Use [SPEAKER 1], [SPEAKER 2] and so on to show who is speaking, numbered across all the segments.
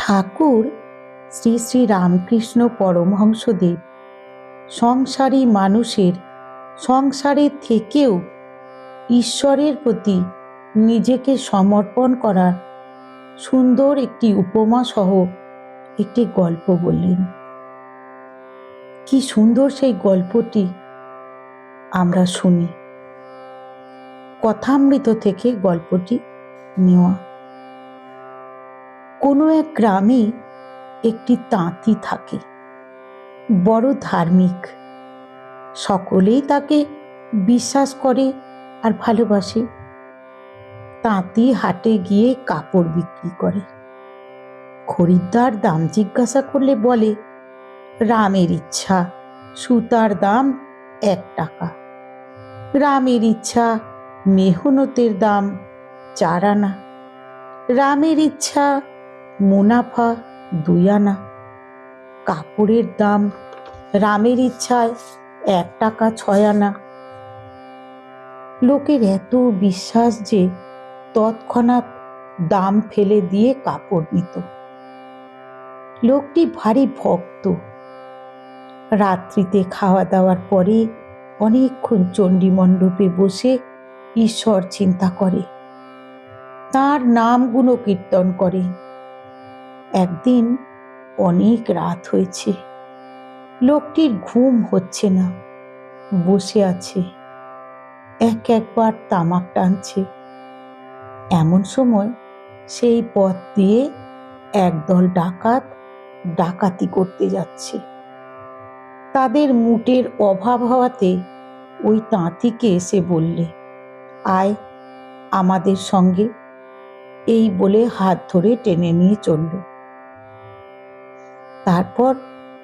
[SPEAKER 1] ঠাকুর শ্রী শ্রী রামকৃষ্ণ পরমহংসদেব সংসারী মানুষের সংসারের থেকেও ঈশ্বরের প্রতি নিজেকে সমর্পণ করার সুন্দর একটি উপমা সহ একটি গল্প বললেন। কি সুন্দর সেই গল্পটি আমরা শুনি। কথামৃত থেকে গল্পটি নেওয়া। কোনো এক গ্রামে একটি তাঁতি থাকে, বড় ধার্মিক। সকলেই তাকে বিশ্বাস করে আর ভালোবাসে। তাঁতি হাটে গিয়ে কাপড় বিক্রি করে। খরিদ্দার দাম জিজ্ঞাসা করলে বলে, রামের ইচ্ছা, সুতার দাম 1 টাকা। রামের ইচ্ছা, মেহনতের দাম 4 আনা। রামের ইচ্ছা, মুনাফা 2 আনা। কাপড়ের দাম রামের ইচ্ছায় 1 টাকা 6 আনা। লোকের এত বিশ্বাস যে তৎক্ষণাৎ দাম ফেলে দিয়ে কাপড় নিত। লোকটি ভারী ভক্ত। রাত্রিতে খাওয়া দাওয়ার পরে অনেকক্ষণ চণ্ডী মণ্ডপে বসে ঈশ্বর চিন্তা করে, তার নাম গুণকীর্তন করে। একদিন অনেক রাত হয়েছে, লোকটির ঘুম হচ্ছে না, বসে আছে, একবার তামাক টানছে। এমন সময় সেই পথ দিয়ে একদল ডাকাত ডাকাতি করতে যাচ্ছে। তাদের মুটের অভাব হওয়াতে ওই তাঁতিকে এসে বললে, আয় আমাদের সঙ্গে। এই বলে হাত ধরে টেনে নিয়ে চলল। তারপর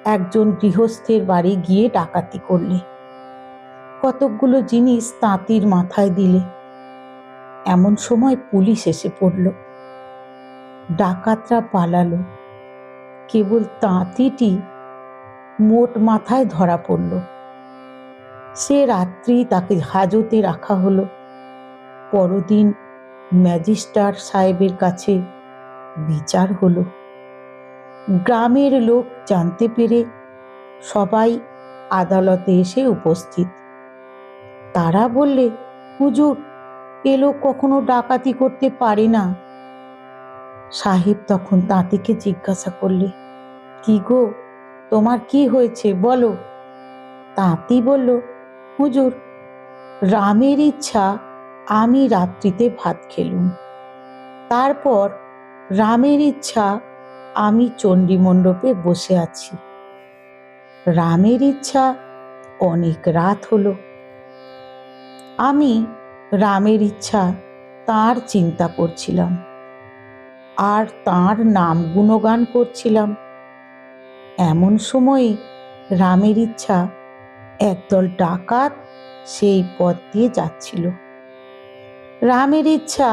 [SPEAKER 1] একজন গৃহস্থের বাড়ি গিয়ে ডাকাতি করলে। কতকগুলো জিনিস তাঁতির মাথায় দিলে। এমন সময় পুলিশ এসে পড়ল। ডাকাতরা পালালো। কেবল তাঁতিটি মোট মাথায় ধরা পড়ল। সে রাত্রি তাকে হাজতে রাখা হলো। পরদিন ম্যাজিস্ট্রেট সাহেবের কাছে বিচার হলো। গ্রামের লোক জানতে পেরে সবাই আদালতে এসে উপস্থিত। তারা বললে, হুজুর, এ লোক কখনো ডাকাতি করতে পারে না। সাহেব তখন তাঁতিকে জিজ্ঞাসা করলে, কি গো, তোমার কি হয়েছে বলো। তাঁতি বলল, হুজুর, রামের ইচ্ছা আমি রাত্রিতে ভাত খেলুম। তারপর রামের ইচ্ছা আমি চণ্ডী মণ্ডপে বসে আছি। রামের ইচ্ছা অনেক রাত হলো। আমি রামের ইচ্ছা তার চিন্তা করছিলাম আর তার নাম গুণগান করছিলাম। এমন সময় রামের ইচ্ছা একদল ডাকাত সেই পথ দিয়ে যাচ্ছিল। রামের ইচ্ছা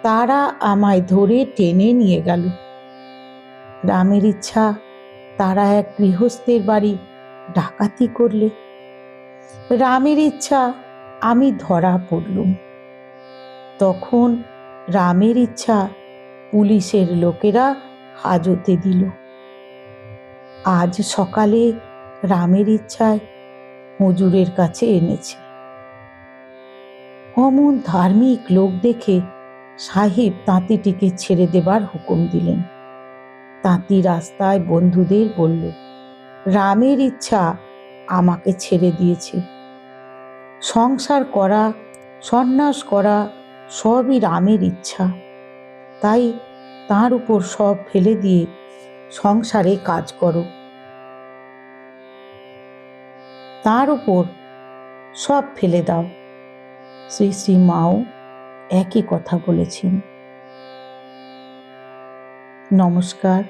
[SPEAKER 1] তারা আমায় ধরে টেনে নিয়ে গেল। রামের ইচ্ছা তারা এক গৃহস্থের বাড়ি ডাকাতি করলে। রামের ইচ্ছা আমি ধরা পড়লুম। তখন রামের ইচ্ছা পুলিশের লোকেরা হাজতে দিল। আজ সকালে রামের ইচ্ছায় হুজুরের কাছে এনেছে। অমন ধার্মিক লোক দেখে সাহেব তাঁতিটিকে ছেড়ে দেবার হুকুম দিলেন। তাঁতি রাস্তায় বন্ধুদের বলল, রামের ইচ্ছা আমাকে ছেড়ে দিয়েছে। সংসার করা, সন্ন্যাস করা সবই রামের ইচ্ছা। তাই তার উপর সব ফেলে দিয়ে সংসারে কাজ করো। তার উপর সব ফেলে দাও। শ্রী শ্রী মাও একই কথা বলেছেন। নমস্কার।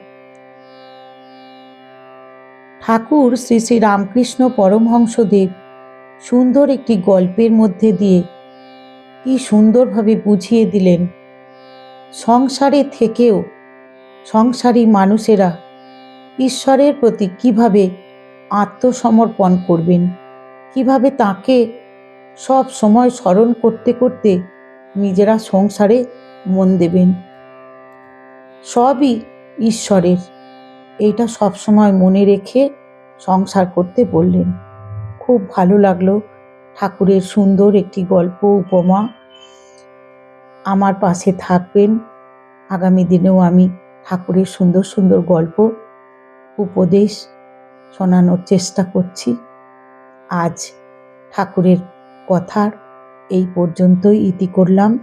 [SPEAKER 1] ঠাকুর শ্রী শ্রী রামকৃষ্ণ পরমহংসদেব সুন্দর একটি গল্পের মধ্যে দিয়ে কি সুন্দরভাবে বুঝিয়ে দিলেন সংসারে থেকেও সংসারী মানুষেরা ঈশ্বরের প্রতি কিভাবে আত্মসমর্পণ করবেন, কিভাবে তাকে সব সময় স্মরণ করতে করতে নিজেরা সংসারে মন দেবেন। সবই ঈশ্বরের, এইটা সবসময় মনে রেখে সংসার করতে বললেন। খুব ভালো লাগলো ঠাকুরের সুন্দর একটি গল্প উপমা। আমার পাশে থাকবেন, আগামী দিনেও আমি ঠাকুরের সুন্দর সুন্দর গল্প উপদেশ শোনানোর চেষ্টা করছি। আজ ঠাকুরের কথার এই পর্যন্তই ইতি করলাম।